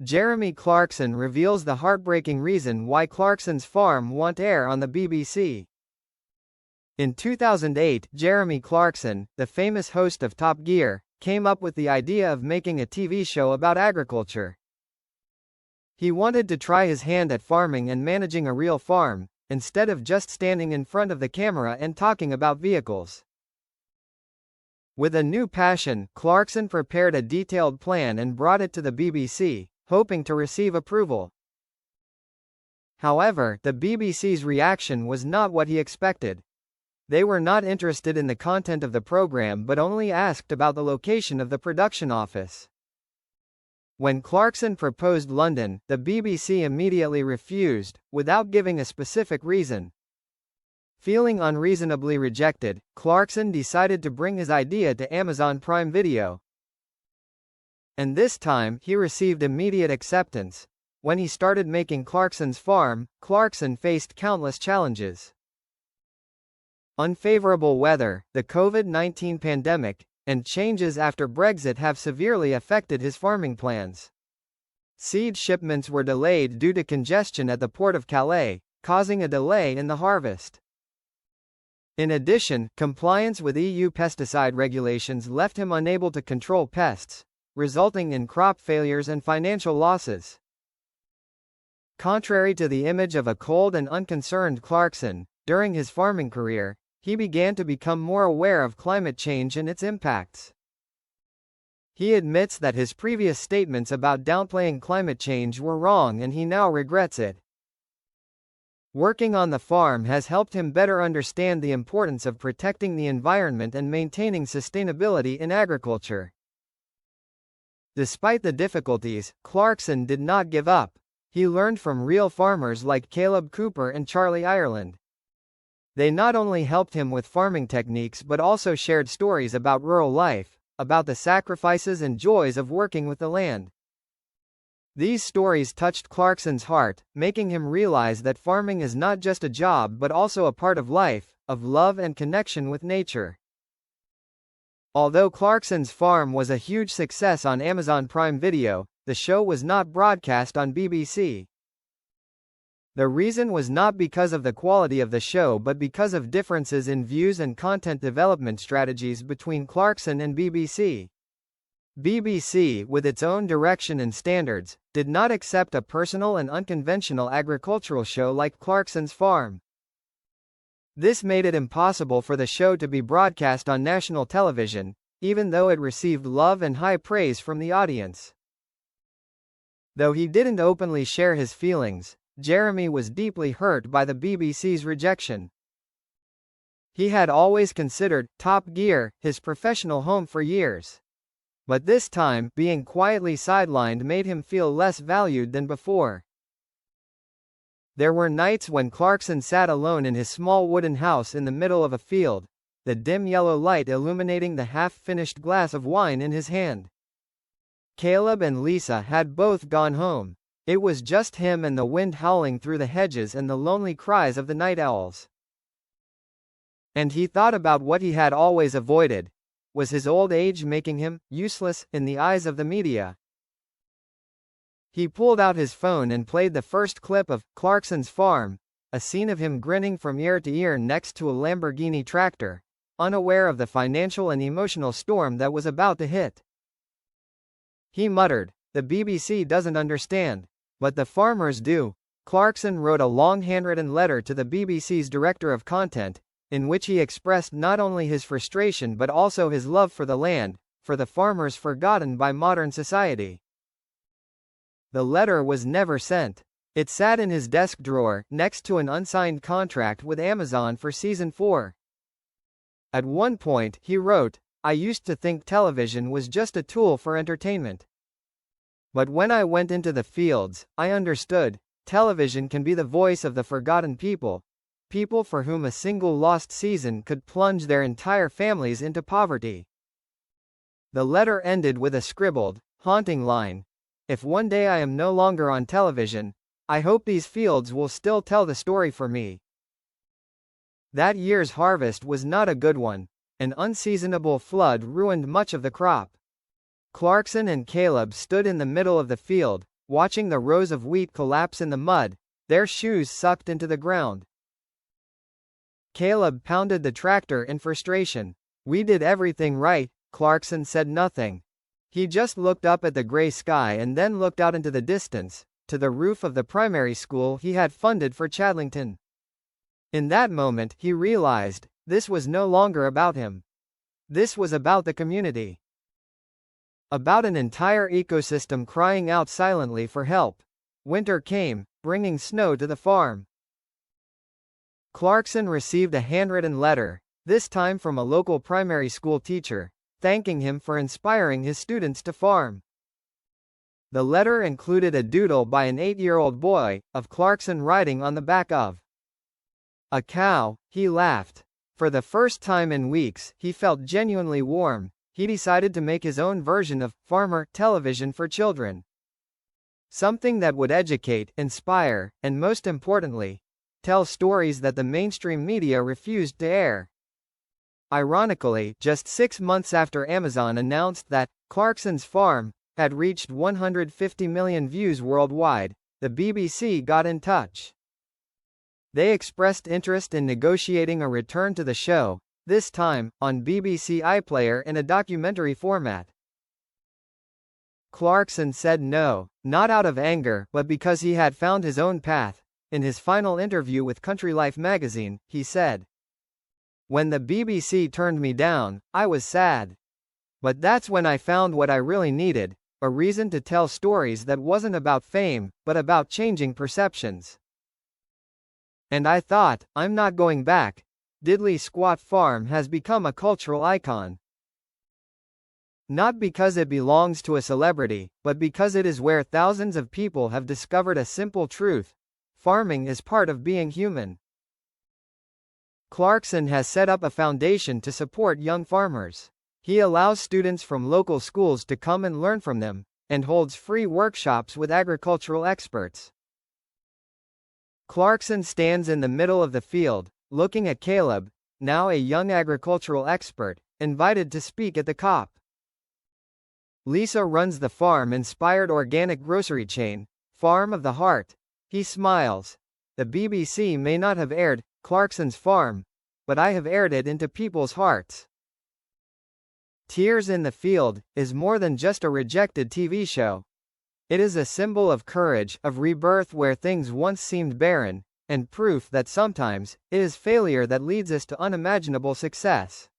Jeremy Clarkson reveals the heartbreaking reason why Clarkson's farm won't air on the BBC. In 2008, Jeremy Clarkson, the famous host of Top Gear, came up with the idea of making a TV show about agriculture. He wanted to try his hand at farming and managing a real farm, instead of just standing in front of the camera and talking about vehicles. With a new passion, Clarkson prepared a detailed plan and brought it to the BBC, hoping to receive approval. However, the BBC's reaction was not what he expected. They were not interested in the content of the program but only asked about the location of the production office. When Clarkson proposed London, the BBC immediately refused, without giving a specific reason. Feeling unreasonably rejected, Clarkson decided to bring his idea to Amazon Prime Video. And this time, he received immediate acceptance. When he started making Clarkson's Farm, Clarkson faced countless challenges. Unfavorable weather, the COVID-19 pandemic, and changes after Brexit have severely affected his farming plans. Seed shipments were delayed due to congestion at the port of Calais, causing a delay in the harvest. In addition, compliance with EU pesticide regulations left him unable to control pests, resulting in crop failures and financial losses. Contrary to the image of a cold and unconcerned Clarkson, during his farming career, he began to become more aware of climate change and its impacts. He admits that his previous statements about downplaying climate change were wrong and he now regrets it. Working on the farm has helped him better understand the importance of protecting the environment and maintaining sustainability in agriculture. Despite the difficulties, Clarkson did not give up. He learned from real farmers like Caleb Cooper and Charlie Ireland. They not only helped him with farming techniques but also shared stories about rural life, about the sacrifices and joys of working with the land. These stories touched Clarkson's heart, making him realize that farming is not just a job but also a part of life, of love and connection with nature. Although Clarkson's Farm was a huge success on Amazon Prime Video, the show was not broadcast on BBC. The reason was not because of the quality of the show but because of differences in views and content development strategies between Clarkson and BBC. BBC, with its own direction and standards, did not accept a personal and unconventional agricultural show like Clarkson's Farm. This made it impossible for the show to be broadcast on national television, even though it received love and high praise from the audience. Though he didn't openly share his feelings, Jeremy was deeply hurt by the BBC's rejection. He had always considered Top Gear his professional home for years. But this time, being quietly sidelined made him feel less valued than before. There were nights when Clarkson sat alone in his small wooden house in the middle of a field, the dim yellow light illuminating the half-finished glass of wine in his hand. Caleb and Lisa had both gone home. It was just him and the wind howling through the hedges and the lonely cries of the night owls. And he thought about what he had always avoided. Was his old age making him useless in the eyes of the media? He pulled out his phone and played the first clip of Clarkson's Farm, a scene of him grinning from ear to ear next to a Lamborghini tractor, unaware of the financial and emotional storm that was about to hit. He muttered, "The BBC doesn't understand, but the farmers do." Clarkson wrote a long handwritten letter to the BBC's director of content, in which he expressed not only his frustration but also his love for the land, for the farmers forgotten by modern society. The letter was never sent. It sat in his desk drawer, next to an unsigned contract with Amazon for Season 4. At one point, he wrote, "I used to think television was just a tool for entertainment. But when I went into the fields, I understood, television can be the voice of the forgotten people. People for whom a single lost season could plunge their entire families into poverty." The letter ended with a scribbled, haunting line, "If one day I am no longer on television, I hope these fields will still tell the story for me." That year's harvest was not a good one. An unseasonable flood ruined much of the crop. Clarkson and Caleb stood in the middle of the field, watching the rows of wheat collapse in the mud, their shoes sucked into the ground. Caleb pounded the tractor in frustration. "We did everything right." Clarkson said nothing. He just looked up at the gray sky and then looked out into the distance, to the roof of the primary school he had funded for Chadlington. In that moment, he realized, this was no longer about him. This was about the community. About an entire ecosystem crying out silently for help. Winter came, bringing snow to the farm. Clarkson received a handwritten letter, this time from a local primary school teacher, thanking him for inspiring his students to farm. The letter included a doodle by an 8-year-old boy, of Clarkson riding on the back of a cow. He laughed. For the first time in weeks, he felt genuinely warm. He decided to make his own version of farmer television for children. Something that would educate, inspire, and most importantly, tell stories that the mainstream media refused to air. Ironically, just 6 months after Amazon announced that Clarkson's farm had reached 150 million views worldwide, the BBC got in touch. They expressed interest in negotiating a return to the show, this time, on BBC iPlayer in a documentary format. Clarkson said no, not out of anger, but because he had found his own path. In his final interview with Country Life magazine, he said, "When the BBC turned me down, I was sad. But that's when I found what I really needed, a reason to tell stories that wasn't about fame, but about changing perceptions. And I thought, I'm not going back." Diddley Squat Farm has become a cultural icon. Not because it belongs to a celebrity, but because it is where thousands of people have discovered a simple truth: farming is part of being human. Clarkson has set up a foundation to support young farmers. He allows students from local schools to come and learn from them, and holds free workshops with agricultural experts. Clarkson stands in the middle of the field, looking at Caleb, now a young agricultural expert, invited to speak at the COP. Lisa runs the farm-inspired organic grocery chain, Farm of the Heart. He smiles. The BBC may not have aired Clarkson's farm, but I have aired it into people's hearts. Tears in the Field is more than just a rejected TV show. It is a symbol of courage, of rebirth where things once seemed barren, and proof that sometimes, it is failure that leads us to unimaginable success.